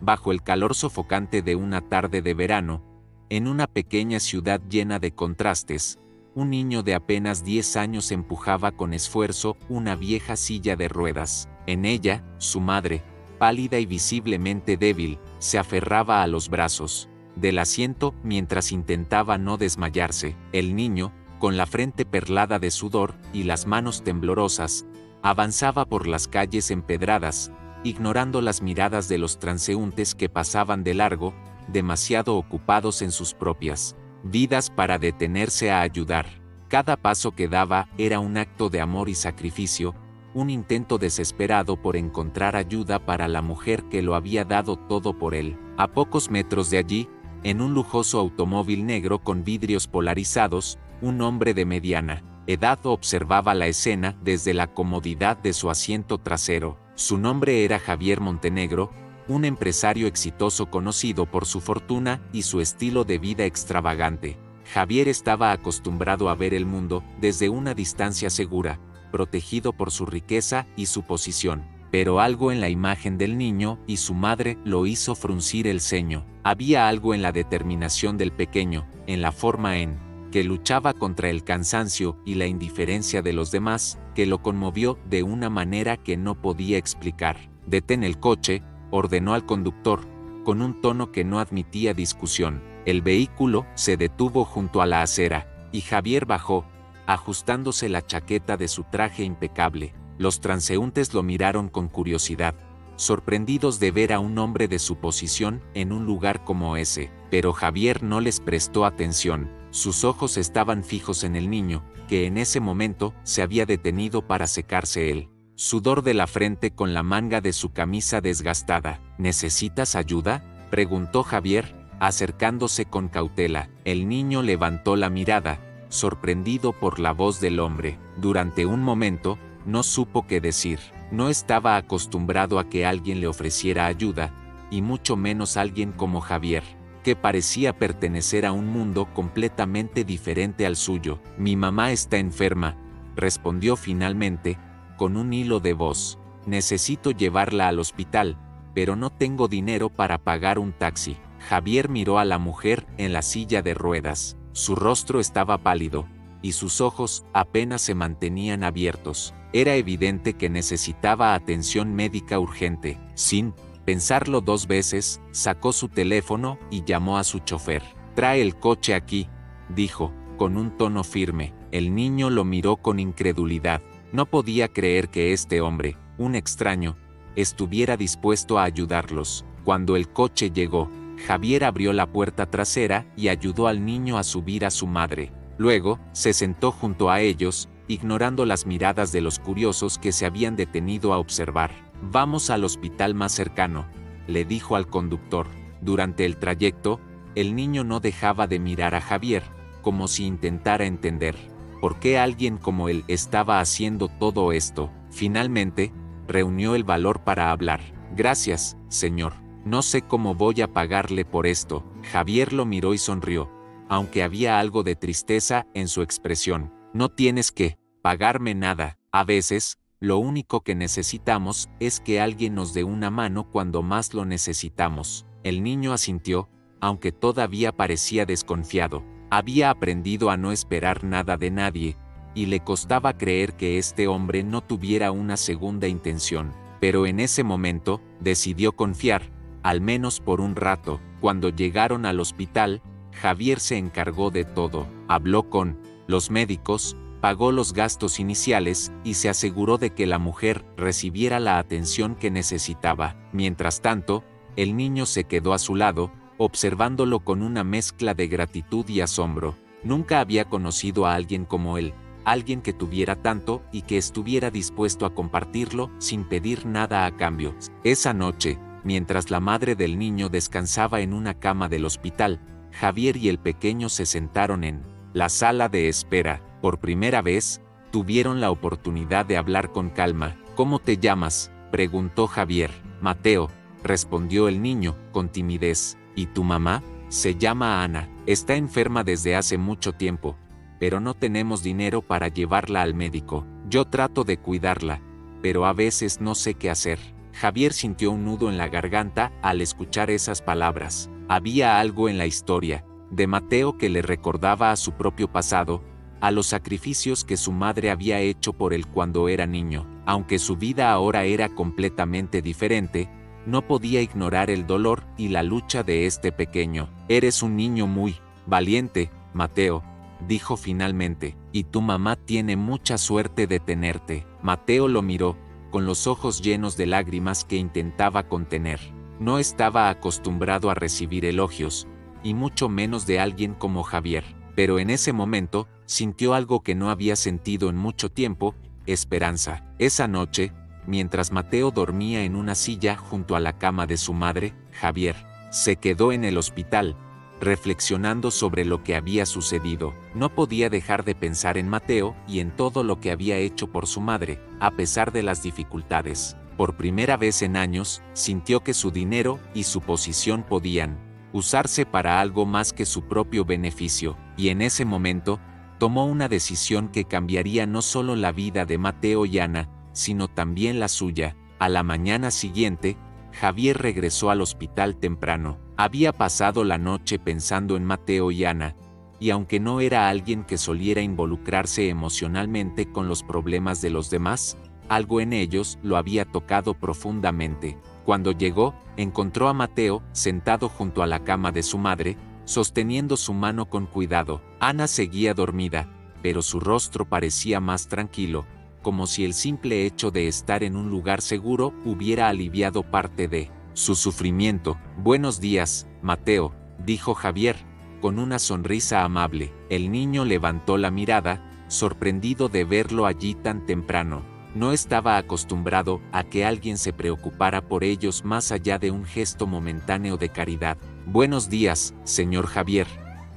bajo el calor sofocante de una tarde de verano, en una pequeña ciudad llena de contrastes, un niño de apenas 10 años empujaba con esfuerzo una vieja silla de ruedas. En ella, su madre, pálida y visiblemente débil, se aferraba a los brazos del asiento mientras intentaba no desmayarse. El niño, con la frente perlada de sudor y las manos temblorosas, avanzaba por las calles empedradas, ignorando las miradas de los transeúntes que pasaban de largo, demasiado ocupados en sus propias vidas para detenerse a ayudar. Cada paso que daba era un acto de amor y sacrificio, un intento desesperado por encontrar ayuda para la mujer que lo había dado todo por él. A pocos metros de allí, en un lujoso automóvil negro con vidrios polarizados, un hombre de mediana edad observaba la escena desde la comodidad de su asiento trasero. Su nombre era Javier Montenegro, un empresario exitoso conocido por su fortuna y su estilo de vida extravagante. Javier estaba acostumbrado a ver el mundo desde una distancia segura, protegido por su riqueza y su posición. Pero algo en la imagen del niño y su madre lo hizo fruncir el ceño. Había algo en la determinación del pequeño, en la forma en que luchaba contra el cansancio y la indiferencia de los demás, que lo conmovió de una manera que no podía explicar. «Detén el coche», ordenó al conductor, con un tono que no admitía discusión. El vehículo se detuvo junto a la acera, y Javier bajó, ajustándose la chaqueta de su traje impecable. Los transeúntes lo miraron con curiosidad, sorprendidos de ver a un hombre de su posición en un lugar como ese. Pero Javier no les prestó atención. Sus ojos estaban fijos en el niño, que en ese momento se había detenido para secarse el sudor de la frente con la manga de su camisa desgastada. «¿Necesitas ayuda?», preguntó Javier, acercándose con cautela. El niño levantó la mirada, sorprendido por la voz del hombre. Durante un momento, no supo qué decir. No estaba acostumbrado a que alguien le ofreciera ayuda, y mucho menos alguien como Javier, que parecía pertenecer a un mundo completamente diferente al suyo. «Mi mamá está enferma», respondió finalmente, con un hilo de voz. «Necesito llevarla al hospital, pero no tengo dinero para pagar un taxi». Javier miró a la mujer en la silla de ruedas. Su rostro estaba pálido, y sus ojos apenas se mantenían abiertos. Era evidente que necesitaba atención médica urgente. Sin pensarlo dos veces, sacó su teléfono y llamó a su chofer. «Trae el coche aquí», dijo, con un tono firme. El niño lo miró con incredulidad. No podía creer que este hombre, un extraño, estuviera dispuesto a ayudarlos. Cuando el coche llegó, Javier abrió la puerta trasera y ayudó al niño a subir a su madre. Luego, se sentó junto a ellos, ignorando las miradas de los curiosos que se habían detenido a observar. «Vamos al hospital más cercano», le dijo al conductor. Durante el trayecto, el niño no dejaba de mirar a Javier, como si intentara entender por qué alguien como él estaba haciendo todo esto. Finalmente, reunió el valor para hablar. «Gracias, señor. No sé cómo voy a pagarle por esto». Javier lo miró y sonrió, aunque había algo de tristeza en su expresión. «No tienes que pagarme nada. A veces, lo único que necesitamos es que alguien nos dé una mano cuando más lo necesitamos». El niño asintió, aunque todavía parecía desconfiado. Había aprendido a no esperar nada de nadie, y le costaba creer que este hombre no tuviera una segunda intención. Pero en ese momento, decidió confiar, al menos por un rato. Cuando llegaron al hospital, Javier se encargó de todo. Habló con los médicos, pagó los gastos iniciales y se aseguró de que la mujer recibiera la atención que necesitaba. Mientras tanto, el niño se quedó a su lado, observándolo con una mezcla de gratitud y asombro. Nunca había conocido a alguien como él, alguien que tuviera tanto y que estuviera dispuesto a compartirlo sin pedir nada a cambio. Esa noche, mientras la madre del niño descansaba en una cama del hospital, Javier y el pequeño se sentaron en la sala de espera. Por primera vez, tuvieron la oportunidad de hablar con calma. «¿Cómo te llamas?», preguntó Javier. «Mateo», respondió el niño, con timidez. «¿Y tu mamá?». «Se llama Ana. Está enferma desde hace mucho tiempo, pero no tenemos dinero para llevarla al médico. Yo trato de cuidarla, pero a veces no sé qué hacer». Javier sintió un nudo en la garganta al escuchar esas palabras. Había algo en la historia de Mateo que le recordaba a su propio pasado, a los sacrificios que su madre había hecho por él cuando era niño. Aunque su vida ahora era completamente diferente, no podía ignorar el dolor y la lucha de este pequeño. Eres un niño muy valiente, Mateo, dijo finalmente, y tu mamá tiene mucha suerte de tenerte. Mateo lo miró, con los ojos llenos de lágrimas que intentaba contener. No estaba acostumbrado a recibir elogios, y mucho menos de alguien como Javier, pero en ese momento, sintió algo que no había sentido en mucho tiempo: esperanza. Esa noche, mientras Mateo dormía en una silla junto a la cama de su madre, Javier se quedó en el hospital, reflexionando sobre lo que había sucedido. No podía dejar de pensar en Mateo y en todo lo que había hecho por su madre, a pesar de las dificultades. Por primera vez en años, sintió que su dinero y su posición podían usarse para algo más que su propio beneficio, y en ese momento, tomó una decisión que cambiaría no solo la vida de Mateo y Ana, sino también la suya. A la mañana siguiente, Javier regresó al hospital temprano. Había pasado la noche pensando en Mateo y Ana, y aunque no era alguien que soliera involucrarse emocionalmente con los problemas de los demás, algo en ellos lo había tocado profundamente. Cuando llegó, encontró a Mateo sentado junto a la cama de su madre, sosteniendo su mano con cuidado. Ana seguía dormida, pero su rostro parecía más tranquilo, como si el simple hecho de estar en un lugar seguro hubiera aliviado parte de su sufrimiento. Buenos días, Mateo, dijo Javier, con una sonrisa amable. El niño levantó la mirada, sorprendido de verlo allí tan temprano. No estaba acostumbrado a que alguien se preocupara por ellos más allá de un gesto momentáneo de caridad. Buenos días, señor Javier,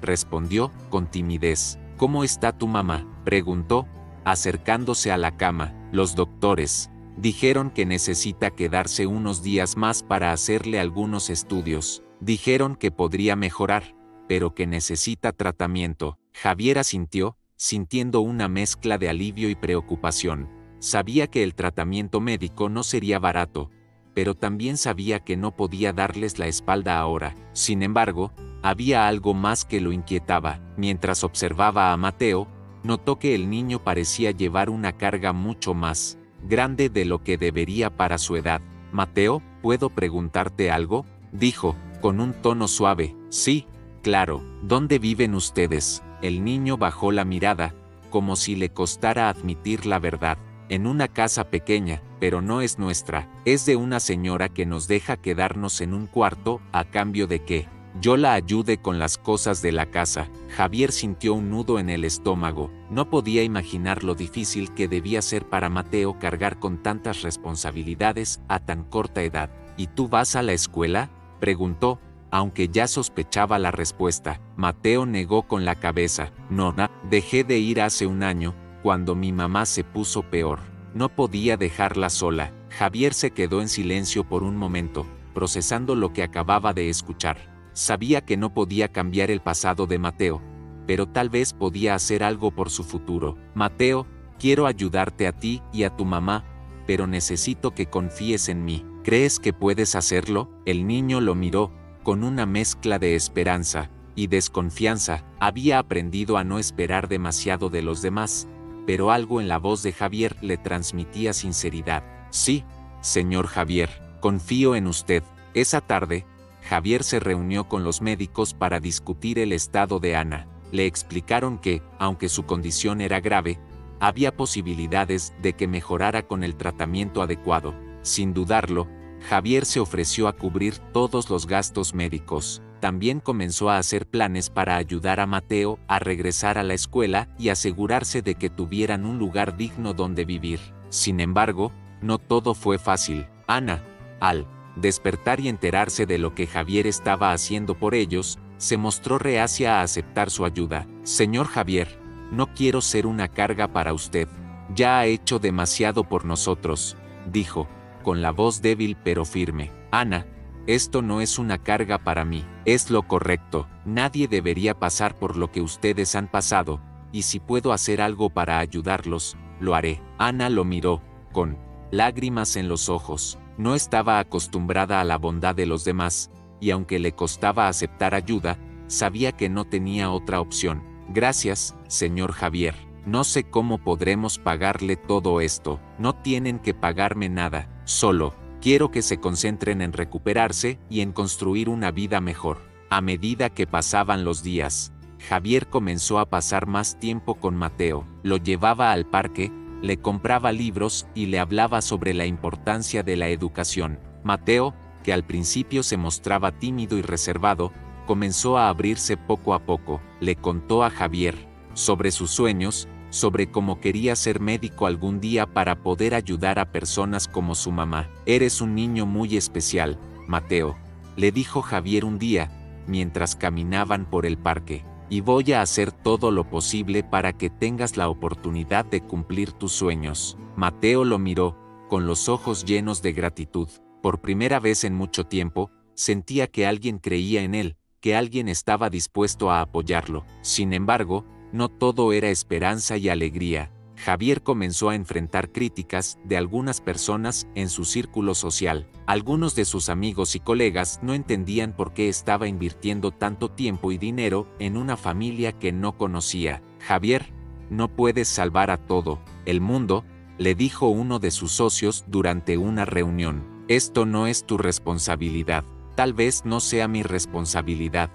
respondió con timidez. ¿Cómo está tu mamá?, preguntó, acercándose a la cama. Los doctores dijeron que necesita quedarse unos días más para hacerle algunos estudios. Dijeron que podría mejorar, pero que necesita tratamiento. Javier asintió, sintiendo una mezcla de alivio y preocupación. Sabía que el tratamiento médico no sería barato, pero también sabía que no podía darles la espalda ahora. Sin embargo, había algo más que lo inquietaba. Mientras observaba a Mateo, notó que el niño parecía llevar una carga mucho más grande de lo que debería para su edad. Mateo, ¿puedo preguntarte algo?, dijo, con un tono suave. Sí, claro. ¿Dónde viven ustedes? El niño bajó la mirada, como si le costara admitir la verdad. En una casa pequeña, pero no es nuestra. Es de una señora que nos deja quedarnos en un cuarto a cambio de que yo la ayude con las cosas de la casa. Javier sintió un nudo en el estómago. No podía imaginar lo difícil que debía ser para Mateo cargar con tantas responsabilidades a tan corta edad. ¿Y tú vas a la escuela?, preguntó, aunque ya sospechaba la respuesta. Mateo negó con la cabeza. No, dejé de ir hace un año, cuando mi mamá se puso peor. No podía dejarla sola. Javier se quedó en silencio por un momento, procesando lo que acababa de escuchar. Sabía que no podía cambiar el pasado de Mateo, pero tal vez podía hacer algo por su futuro. Mateo, quiero ayudarte a ti y a tu mamá, pero necesito que confíes en mí. ¿Crees que puedes hacerlo? El niño lo miró, con una mezcla de esperanza y desconfianza. Había aprendido a no esperar demasiado de los demás, pero algo en la voz de Javier le transmitía sinceridad. Sí, señor Javier, confío en usted. Esa tarde, Javier se reunió con los médicos para discutir el estado de Ana. Le explicaron que, aunque su condición era grave, había posibilidades de que mejorara con el tratamiento adecuado. Sin dudarlo, Javier se ofreció a cubrir todos los gastos médicos. También comenzó a hacer planes para ayudar a Mateo a regresar a la escuela y asegurarse de que tuvieran un lugar digno donde vivir. Sin embargo, no todo fue fácil. Ana, al despertar y enterarse de lo que Javier estaba haciendo por ellos, se mostró reacia a aceptar su ayuda. Señor Javier, no quiero ser una carga para usted. Ya ha hecho demasiado por nosotros, dijo, con la voz débil pero firme. Ana, esto no es una carga para mí, es lo correcto. Nadie debería pasar por lo que ustedes han pasado, y si puedo hacer algo para ayudarlos, lo haré. Ana lo miró, con lágrimas en los ojos. No estaba acostumbrada a la bondad de los demás, y aunque le costaba aceptar ayuda, sabía que no tenía otra opción. Gracias, señor Javier. No sé cómo podremos pagarle todo esto. No tienen que pagarme nada. Solo, quiero que se concentren en recuperarse y en construir una vida mejor. A medida que pasaban los días, Javier comenzó a pasar más tiempo con Mateo. Lo llevaba al parque, le compraba libros y le hablaba sobre la importancia de la educación. Mateo, que al principio se mostraba tímido y reservado, comenzó a abrirse poco a poco. Le contó a Javier sobre sus sueños, sobre cómo quería ser médico algún día para poder ayudar a personas como su mamá. Eres un niño muy especial, Mateo, le dijo Javier un día, mientras caminaban por el parque. Y voy a hacer todo lo posible para que tengas la oportunidad de cumplir tus sueños. Mateo lo miró, con los ojos llenos de gratitud. Por primera vez en mucho tiempo, sentía que alguien creía en él, que alguien estaba dispuesto a apoyarlo. Sin embargo, no todo era esperanza y alegría. Javier comenzó a enfrentar críticas de algunas personas en su círculo social. Algunos de sus amigos y colegas no entendían por qué estaba invirtiendo tanto tiempo y dinero en una familia que no conocía. Javier, no puedes salvar a todo el mundo, le dijo uno de sus socios durante una reunión. Esto no es tu responsabilidad. Tal vez no sea mi responsabilidad,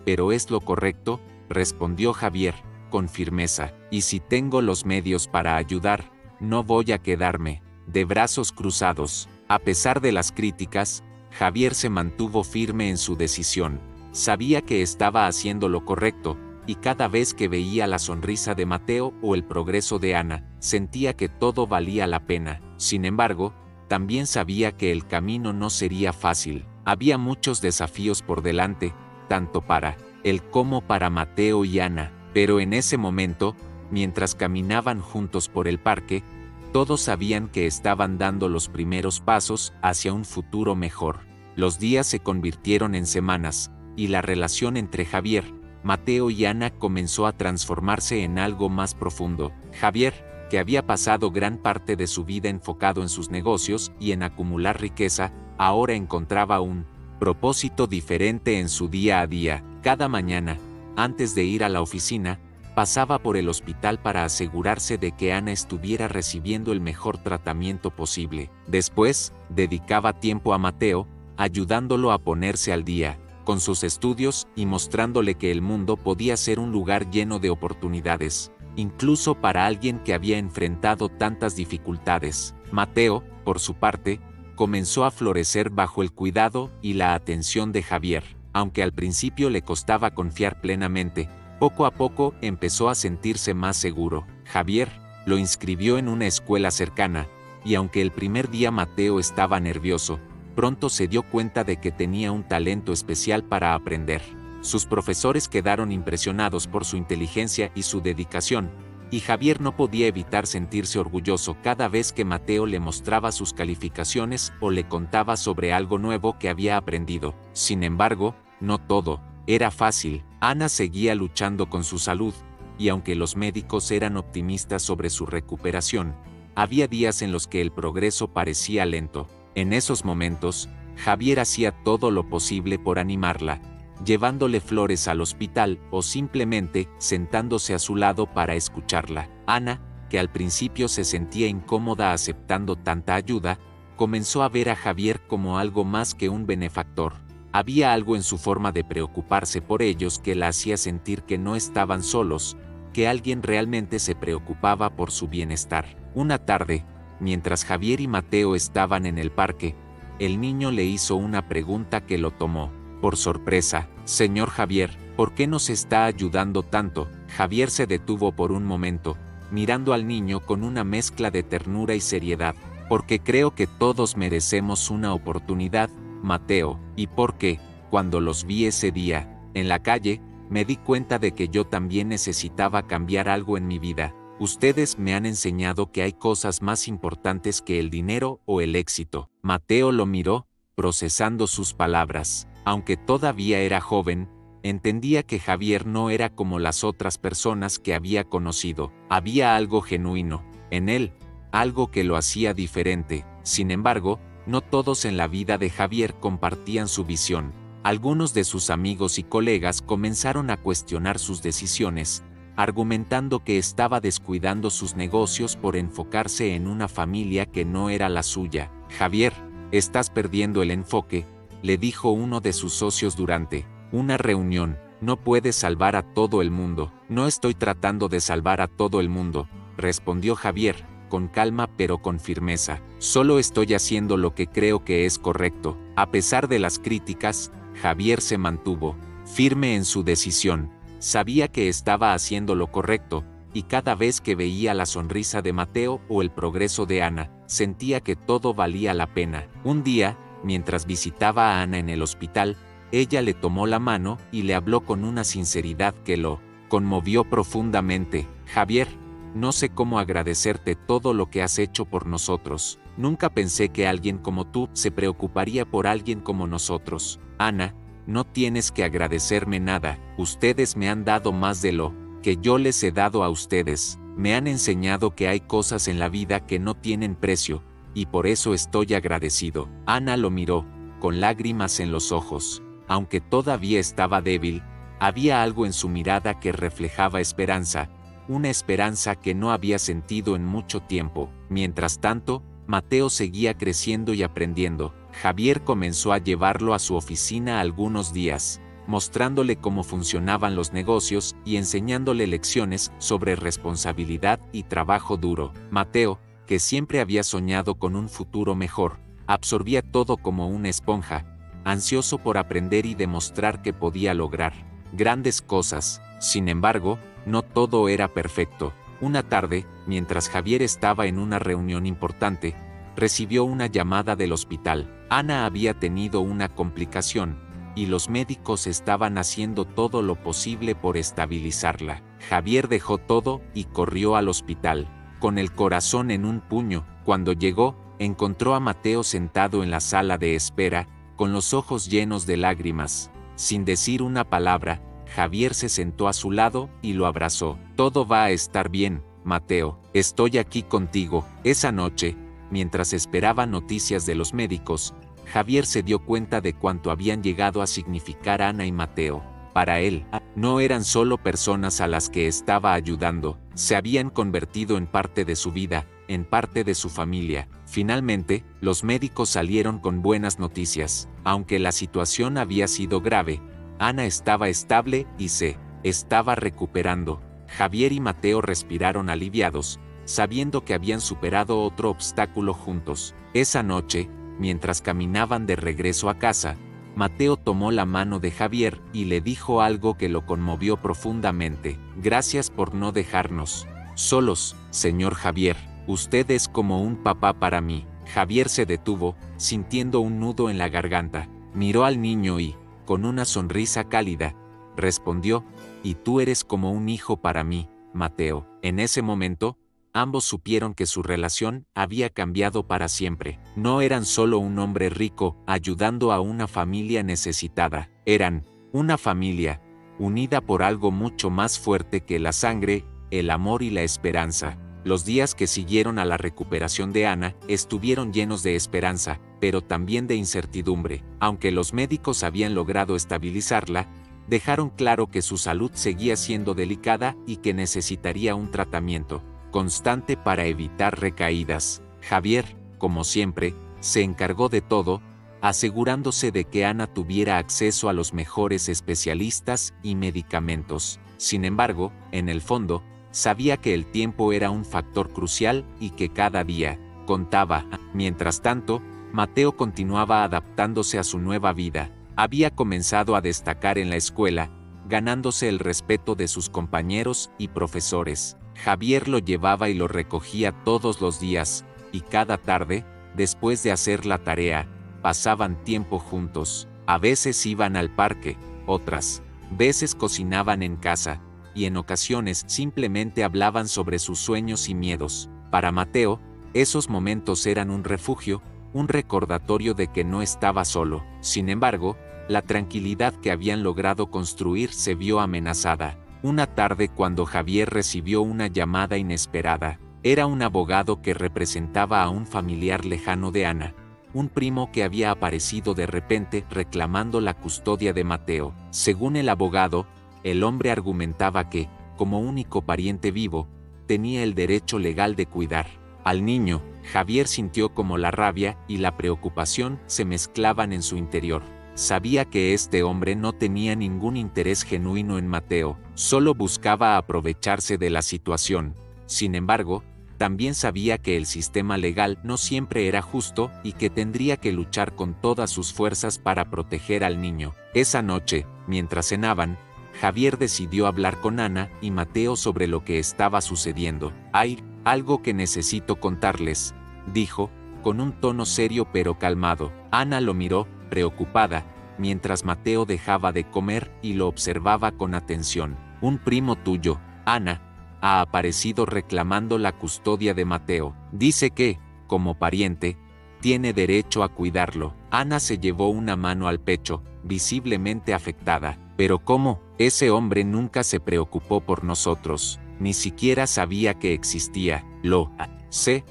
pero es lo correcto, respondió Javier con firmeza, y si tengo los medios para ayudar, no voy a quedarme de brazos cruzados. A pesar de las críticas, Javier se mantuvo firme en su decisión. Sabía que estaba haciendo lo correcto, y cada vez que veía la sonrisa de Mateo o el progreso de Ana, sentía que todo valía la pena. Sin embargo, también sabía que el camino no sería fácil. Había muchos desafíos por delante, tanto para él como para Mateo y Ana. Pero en ese momento, mientras caminaban juntos por el parque, todos sabían que estaban dando los primeros pasos hacia un futuro mejor. Los días se convirtieron en semanas, y la relación entre Javier, Mateo y Ana comenzó a transformarse en algo más profundo. Javier, que había pasado gran parte de su vida enfocado en sus negocios y en acumular riqueza, ahora encontraba un propósito diferente en su día a día. Cada mañana, antes de ir a la oficina, pasaba por el hospital para asegurarse de que Ana estuviera recibiendo el mejor tratamiento posible. Después, dedicaba tiempo a Mateo, ayudándolo a ponerse al día con sus estudios y mostrándole que el mundo podía ser un lugar lleno de oportunidades, incluso para alguien que había enfrentado tantas dificultades. Mateo, por su parte, comenzó a florecer bajo el cuidado y la atención de Javier. Aunque al principio le costaba confiar plenamente, poco a poco empezó a sentirse más seguro. Javier lo inscribió en una escuela cercana, y aunque el primer día Mateo estaba nervioso, pronto se dio cuenta de que tenía un talento especial para aprender. Sus profesores quedaron impresionados por su inteligencia y su dedicación, y Javier no podía evitar sentirse orgulloso cada vez que Mateo le mostraba sus calificaciones o le contaba sobre algo nuevo que había aprendido. Sin embargo, no todo era fácil. Ana seguía luchando con su salud, y aunque los médicos eran optimistas sobre su recuperación, había días en los que el progreso parecía lento. En esos momentos, Javier hacía todo lo posible por animarla, llevándole flores al hospital o simplemente sentándose a su lado para escucharla. Ana, que al principio se sentía incómoda aceptando tanta ayuda, comenzó a ver a Javier como algo más que un benefactor. Había algo en su forma de preocuparse por ellos que la hacía sentir que no estaban solos, que alguien realmente se preocupaba por su bienestar. Una tarde, mientras Javier y Mateo estaban en el parque, el niño le hizo una pregunta que lo tomó por sorpresa. Señor Javier, ¿por qué nos está ayudando tanto? Javier se detuvo por un momento, mirando al niño con una mezcla de ternura y seriedad. Porque creo que todos merecemos una oportunidad, Mateo, y porque, cuando los vi ese día, en la calle, me di cuenta de que yo también necesitaba cambiar algo en mi vida. Ustedes me han enseñado que hay cosas más importantes que el dinero o el éxito. Mateo lo miró, procesando sus palabras. Aunque todavía era joven, entendía que Javier no era como las otras personas que había conocido. Había algo genuino en él, algo que lo hacía diferente. Sin embargo, no todos en la vida de Javier compartían su visión. Algunos de sus amigos y colegas comenzaron a cuestionar sus decisiones, argumentando que estaba descuidando sus negocios por enfocarse en una familia que no era la suya. Javier, estás perdiendo el enfoque, le dijo uno de sus socios durante una reunión. No puedes salvar a todo el mundo. No estoy tratando de salvar a todo el mundo, respondió Javier, con calma pero con firmeza. Solo estoy haciendo lo que creo que es correcto. A pesar de las críticas, Javier se mantuvo firme en su decisión. Sabía que estaba haciendo lo correcto, y cada vez que veía la sonrisa de Mateo o el progreso de Ana, sentía que todo valía la pena. Un día, mientras visitaba a Ana en el hospital, ella le tomó la mano y le habló con una sinceridad que lo conmovió profundamente. Javier, no sé cómo agradecerte todo lo que has hecho por nosotros. Nunca pensé que alguien como tú se preocuparía por alguien como nosotros. Ana, no tienes que agradecerme nada. Ustedes me han dado más de lo que yo les he dado a ustedes. Me han enseñado que hay cosas en la vida que no tienen precio, y por eso estoy agradecido. Ana lo miró, con lágrimas en los ojos. Aunque todavía estaba débil, había algo en su mirada que reflejaba esperanza, una esperanza que no había sentido en mucho tiempo. Mientras tanto, Mateo seguía creciendo y aprendiendo. Javier comenzó a llevarlo a su oficina algunos días, mostrándole cómo funcionaban los negocios y enseñándole lecciones sobre responsabilidad y trabajo duro. Mateo, que siempre había soñado con un futuro mejor, absorbía todo como una esponja, ansioso por aprender y demostrar que podía lograr grandes cosas. Sin embargo, no todo era perfecto. Una tarde, mientras Javier estaba en una reunión importante, recibió una llamada del hospital. Ana había tenido una complicación, y los médicos estaban haciendo todo lo posible por estabilizarla. Javier dejó todo y corrió al hospital, con el corazón en un puño. Cuando llegó, encontró a Mateo sentado en la sala de espera, con los ojos llenos de lágrimas. Sin decir una palabra, Javier se sentó a su lado y lo abrazó. Todo va a estar bien, Mateo. Estoy aquí contigo. Esa noche, mientras esperaba noticias de los médicos, Javier se dio cuenta de cuánto habían llegado a significar Ana y Mateo. Para él, no eran solo personas a las que estaba ayudando, se habían convertido en parte de su vida, en parte de su familia. Finalmente, los médicos salieron con buenas noticias. Aunque la situación había sido grave, Ana estaba estable y se estaba recuperando. Javier y Mateo respiraron aliviados, sabiendo que habían superado otro obstáculo juntos. Esa noche, mientras caminaban de regreso a casa, Mateo tomó la mano de Javier y le dijo algo que lo conmovió profundamente. Gracias por no dejarnos solos, señor Javier. Usted es como un papá para mí. Javier se detuvo, sintiendo un nudo en la garganta. Miró al niño y, con una sonrisa cálida, respondió, y tú eres como un hijo para mí, Mateo. En ese momento, ambos supieron que su relación había cambiado para siempre. No eran solo un hombre rico ayudando a una familia necesitada. Eran una familia, unida por algo mucho más fuerte que la sangre, el amor y la esperanza. Los días que siguieron a la recuperación de Ana estuvieron llenos de esperanza, pero también de incertidumbre. Aunque los médicos habían logrado estabilizarla, dejaron claro que su salud seguía siendo delicada y que necesitaría un tratamiento constante para evitar recaídas. Javier, como siempre, se encargó de todo, asegurándose de que Ana tuviera acceso a los mejores especialistas y medicamentos. Sin embargo, en el fondo, sabía que el tiempo era un factor crucial y que cada día contaba. Mientras tanto, Mateo continuaba adaptándose a su nueva vida. Había comenzado a destacar en la escuela, ganándose el respeto de sus compañeros y profesores. Javier lo llevaba y lo recogía todos los días, y cada tarde, después de hacer la tarea, pasaban tiempo juntos. A veces iban al parque, otras veces cocinaban en casa, y en ocasiones simplemente hablaban sobre sus sueños y miedos. Para Mateo, esos momentos eran un refugio, un recordatorio de que no estaba solo. Sin embargo, la tranquilidad que habían logrado construir se vio amenazada. Una tarde, cuando Javier recibió una llamada inesperada, era un abogado que representaba a un familiar lejano de Ana, un primo que había aparecido de repente reclamando la custodia de Mateo. Según el abogado, el hombre argumentaba que, como único pariente vivo, tenía el derecho legal de cuidar al niño. Javier sintió como la rabia y la preocupación se mezclaban en su interior. Sabía que este hombre no tenía ningún interés genuino en Mateo, solo buscaba aprovecharse de la situación. Sin embargo, también sabía que el sistema legal no siempre era justo y que tendría que luchar con todas sus fuerzas para proteger al niño. Esa noche, mientras cenaban, Javier decidió hablar con Ana y Mateo sobre lo que estaba sucediendo. «Hay algo que necesito contarles», dijo, con un tono serio pero calmado. Ana lo miró, preocupada, mientras Mateo dejaba de comer y lo observaba con atención. «Un primo tuyo, Ana, ha aparecido reclamando la custodia de Mateo. Dice que, como pariente, tiene derecho a cuidarlo». Ana se llevó una mano al pecho, visiblemente afectada. «¿Pero cómo? Ese hombre nunca se preocupó por nosotros, ni siquiera sabía que existía». «Lo sé»,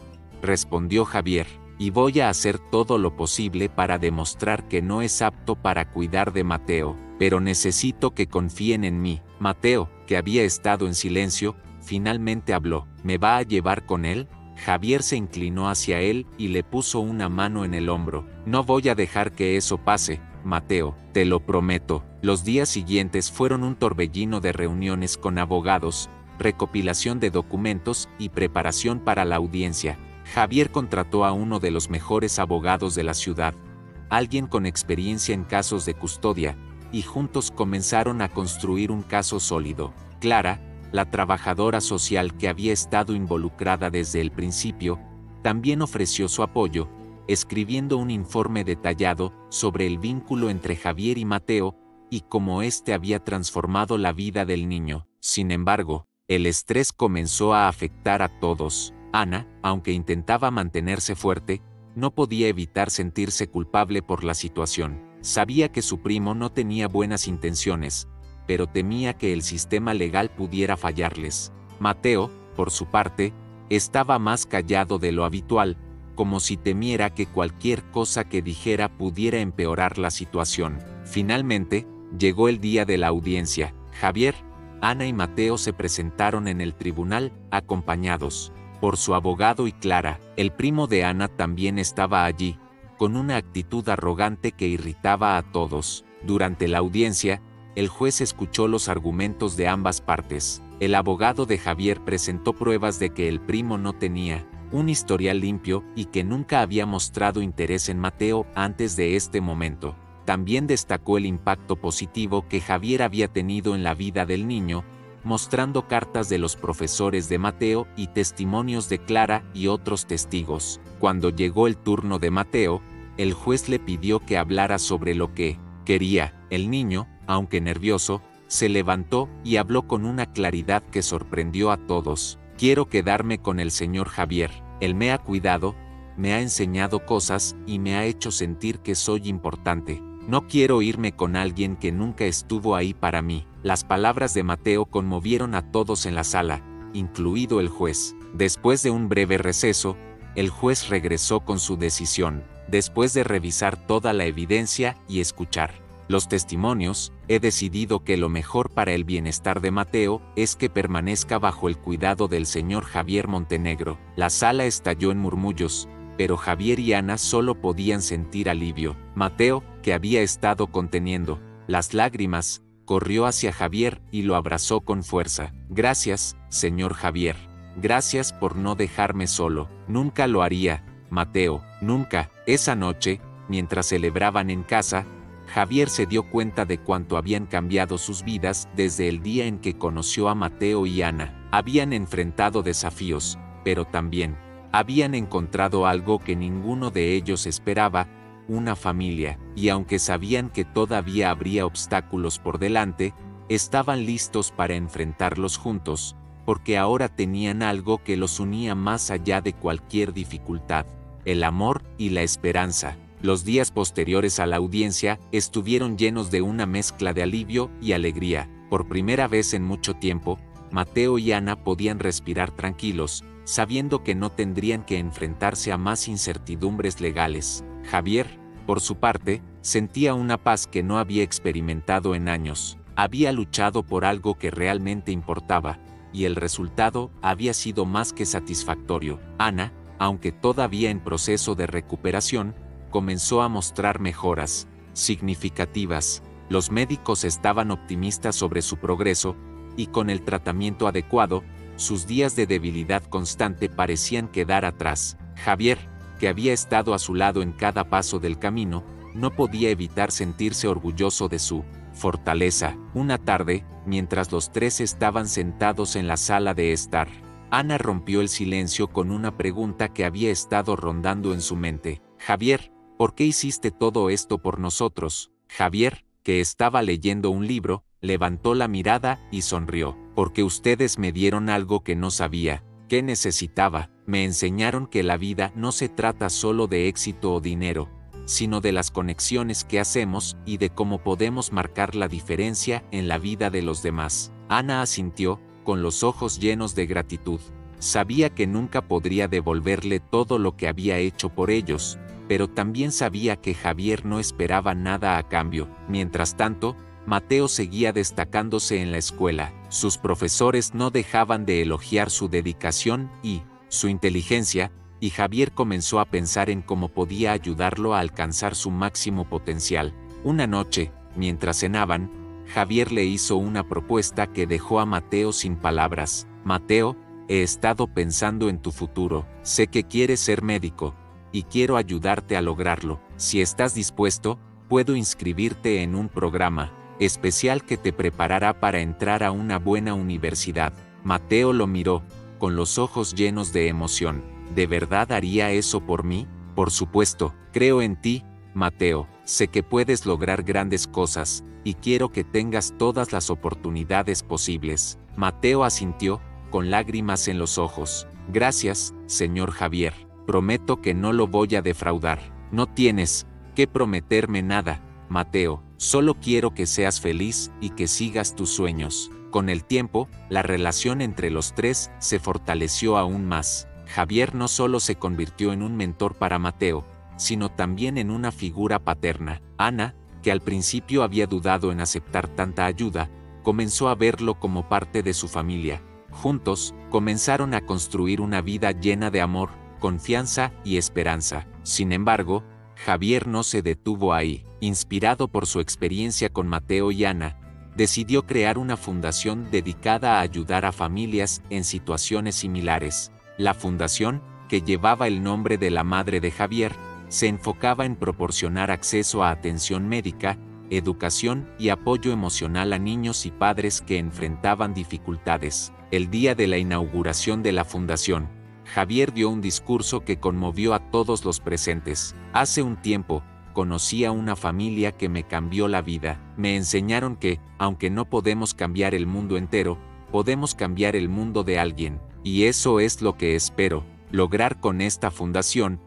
respondió Javier, «y voy a hacer todo lo posible para demostrar que no es apto para cuidar de Mateo, pero necesito que confíen en mí». Mateo, que había estado en silencio, finalmente habló. «¿Me va a llevar con él?». Javier se inclinó hacia él y le puso una mano en el hombro. «No voy a dejar que eso pase, Mateo, te lo prometo». Los días siguientes fueron un torbellino de reuniones con abogados, recopilación de documentos y preparación para la audiencia. Javier contrató a uno de los mejores abogados de la ciudad, alguien con experiencia en casos de custodia, y juntos comenzaron a construir un caso sólido. Clara, la trabajadora social que había estado involucrada desde el principio, también ofreció su apoyo, escribiendo un informe detallado sobre el vínculo entre Javier y Mateo y cómo éste había transformado la vida del niño. Sin embargo, el estrés comenzó a afectar a todos. Ana, aunque intentaba mantenerse fuerte, no podía evitar sentirse culpable por la situación. Sabía que su primo no tenía buenas intenciones, pero temía que el sistema legal pudiera fallarles. Mateo, por su parte, estaba más callado de lo habitual, como si temiera que cualquier cosa que dijera pudiera empeorar la situación. Finalmente, llegó el día de la audiencia. Javier, Ana y Mateo se presentaron en el tribunal, acompañados por su abogado y Clara. El primo de Ana también estaba allí, con una actitud arrogante que irritaba a todos. Durante la audiencia, el juez escuchó los argumentos de ambas partes. El abogado de Javier presentó pruebas de que el primo no tenía un historial limpio y que nunca había mostrado interés en Mateo antes de este momento. También destacó el impacto positivo que Javier había tenido en la vida del niño, mostrando cartas de los profesores de Mateo y testimonios de Clara y otros testigos. Cuando llegó el turno de Mateo, el juez le pidió que hablara sobre lo que quería. El niño, aunque nervioso, se levantó y habló con una claridad que sorprendió a todos. «Quiero quedarme con el señor Javier. Él me ha cuidado, me ha enseñado cosas y me ha hecho sentir que soy importante. No quiero irme con alguien que nunca estuvo ahí para mí». Las palabras de Mateo conmovieron a todos en la sala, incluido el juez. Después de un breve receso, el juez regresó con su decisión. «Después de revisar toda la evidencia y escuchar los testimonios, he decidido que lo mejor para el bienestar de Mateo es que permanezca bajo el cuidado del señor Javier Montenegro». La sala estalló en murmullos, pero Javier y Ana solo podían sentir alivio. Mateo, que había estado conteniendo las lágrimas, corrió hacia Javier y lo abrazó con fuerza. «Gracias, señor Javier. Gracias por no dejarme solo. Nunca lo haría, Mateo, nunca». Esa noche, mientras celebraban en casa, Javier se dio cuenta de cuánto habían cambiado sus vidas desde el día en que conoció a Mateo y Ana. Habían enfrentado desafíos, pero también habían encontrado algo que ninguno de ellos esperaba: una familia. Y aunque sabían que todavía habría obstáculos por delante, estaban listos para enfrentarlos juntos, porque ahora tenían algo que los unía más allá de cualquier dificultad: el amor y la esperanza. Los días posteriores a la audiencia estuvieron llenos de una mezcla de alivio y alegría. Por primera vez en mucho tiempo, Mateo y Ana podían respirar tranquilos, sabiendo que no tendrían que enfrentarse a más incertidumbres legales. Javier, por su parte, sentía una paz que no había experimentado en años. Había luchado por algo que realmente importaba, y el resultado había sido más que satisfactorio. Ana, aunque todavía en proceso de recuperación, comenzó a mostrar mejoras significativas. Los médicos estaban optimistas sobre su progreso, y con el tratamiento adecuado, sus días de debilidad constante parecían quedar atrás. Javier, que había estado a su lado en cada paso del camino, no podía evitar sentirse orgulloso de su fortaleza. Una tarde, mientras los tres estaban sentados en la sala de estar, Ana rompió el silencio con una pregunta que había estado rondando en su mente. Javier, ¿por qué hiciste todo esto por nosotros? Javier, que estaba leyendo un libro, levantó la mirada y sonrió. Porque ustedes me dieron algo que no sabía, que necesitaba. Me enseñaron que la vida no se trata solo de éxito o dinero, sino de las conexiones que hacemos y de cómo podemos marcar la diferencia en la vida de los demás. Ana asintió, con los ojos llenos de gratitud. Sabía que nunca podría devolverle todo lo que había hecho por ellos, pero también sabía que Javier no esperaba nada a cambio. Mientras tanto, Mateo seguía destacándose en la escuela. Sus profesores no dejaban de elogiar su dedicación y su inteligencia, y Javier comenzó a pensar en cómo podía ayudarlo a alcanzar su máximo potencial. Una noche, mientras cenaban, Javier le hizo una propuesta que dejó a Mateo sin palabras. Mateo, he estado pensando en tu futuro. Sé que quieres ser médico, y quiero ayudarte a lograrlo. Si estás dispuesto, puedo inscribirte en un programa especial que te preparará para entrar a una buena universidad. Mateo lo miró, con los ojos llenos de emoción. ¿De verdad haría eso por mí? Por supuesto, creo en ti, Mateo. Sé que puedes lograr grandes cosas, y quiero que tengas todas las oportunidades posibles. Mateo asintió, con lágrimas en los ojos. Gracias, señor Javier. Prometo que no lo voy a defraudar. No tienes que prometerme nada, Mateo. Solo quiero que seas feliz y que sigas tus sueños. Con el tiempo, la relación entre los tres se fortaleció aún más. Javier no solo se convirtió en un mentor para Mateo, sino también en una figura paterna. Ana, que al principio había dudado en aceptar tanta ayuda, comenzó a verlo como parte de su familia. Juntos, comenzaron a construir una vida llena de amor, confianza y esperanza. Sin embargo, Javier no se detuvo ahí. Inspirado por su experiencia con Mateo y Ana, decidió crear una fundación dedicada a ayudar a familias en situaciones similares. La fundación, que llevaba el nombre de la madre de Javier, se enfocaba en proporcionar acceso a atención médica, educación y apoyo emocional a niños y padres que enfrentaban dificultades. El día de la inauguración de la fundación, Javier dio un discurso que conmovió a todos los presentes. Hace un tiempo, conocí a una familia que me cambió la vida. Me enseñaron que, aunque no podemos cambiar el mundo entero, podemos cambiar el mundo de alguien. Y eso es lo que espero lograr con esta fundación,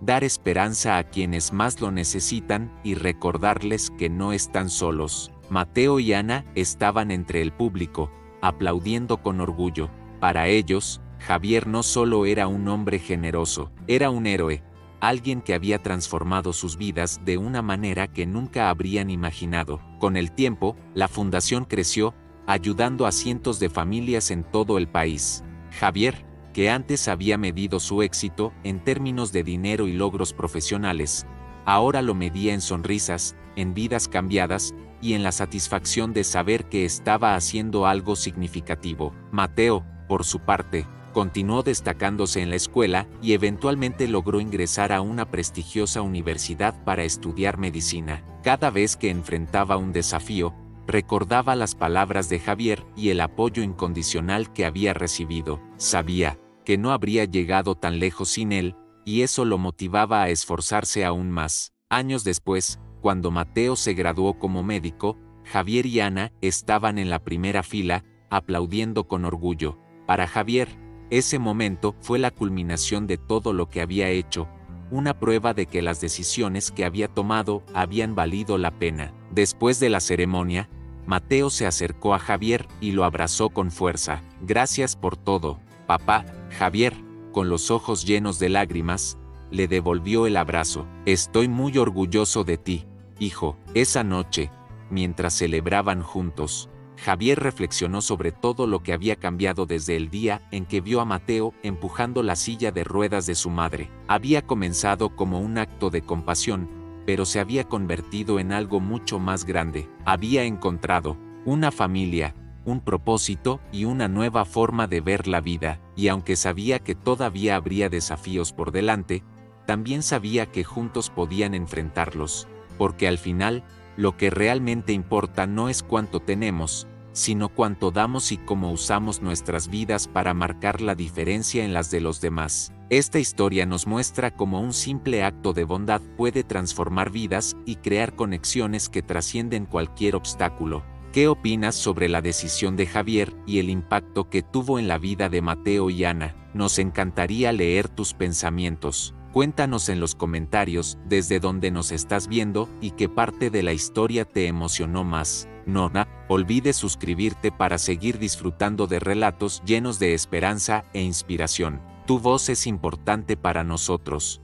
dar esperanza a quienes más lo necesitan y recordarles que no están solos. Mateo y Ana estaban entre el público, aplaudiendo con orgullo. Para ellos, Javier no solo era un hombre generoso, era un héroe, alguien que había transformado sus vidas de una manera que nunca habrían imaginado. Con el tiempo, la fundación creció, ayudando a cientos de familias en todo el país. Javier, que antes había medido su éxito en términos de dinero y logros profesionales, ahora lo medía en sonrisas, en vidas cambiadas, y en la satisfacción de saber que estaba haciendo algo significativo. Mateo, por su parte, continuó destacándose en la escuela y eventualmente logró ingresar a una prestigiosa universidad para estudiar medicina. Cada vez que enfrentaba un desafío, recordaba las palabras de Javier y el apoyo incondicional que había recibido. Sabía que no habría llegado tan lejos sin él, y eso lo motivaba a esforzarse aún más. Años después, cuando Mateo se graduó como médico, Javier y Ana estaban en la primera fila, aplaudiendo con orgullo. Para Javier, ese momento fue la culminación de todo lo que había hecho, una prueba de que las decisiones que había tomado habían valido la pena. Después de la ceremonia, Mateo se acercó a Javier y lo abrazó con fuerza. Gracias por todo, papá. Javier, con los ojos llenos de lágrimas, le devolvió el abrazo. Estoy muy orgulloso de ti, hijo. Esa noche, mientras celebraban juntos, Javier reflexionó sobre todo lo que había cambiado desde el día en que vio a Mateo empujando la silla de ruedas de su madre. Había comenzado como un acto de compasión, pero se había convertido en algo mucho más grande. Había encontrado una familia, un propósito y una nueva forma de ver la vida, y aunque sabía que todavía habría desafíos por delante, también sabía que juntos podían enfrentarlos, porque al final, lo que realmente importa no es cuánto tenemos, sino cuánto damos y cómo usamos nuestras vidas para marcar la diferencia en las de los demás. Esta historia nos muestra cómo un simple acto de bondad puede transformar vidas y crear conexiones que trascienden cualquier obstáculo. ¿Qué opinas sobre la decisión de Javier y el impacto que tuvo en la vida de Mateo y Ana? Nos encantaría leer tus pensamientos. Cuéntanos en los comentarios desde dónde nos estás viendo y qué parte de la historia te emocionó más. No olvides suscribirte para seguir disfrutando de relatos llenos de esperanza e inspiración. Tu voz es importante para nosotros.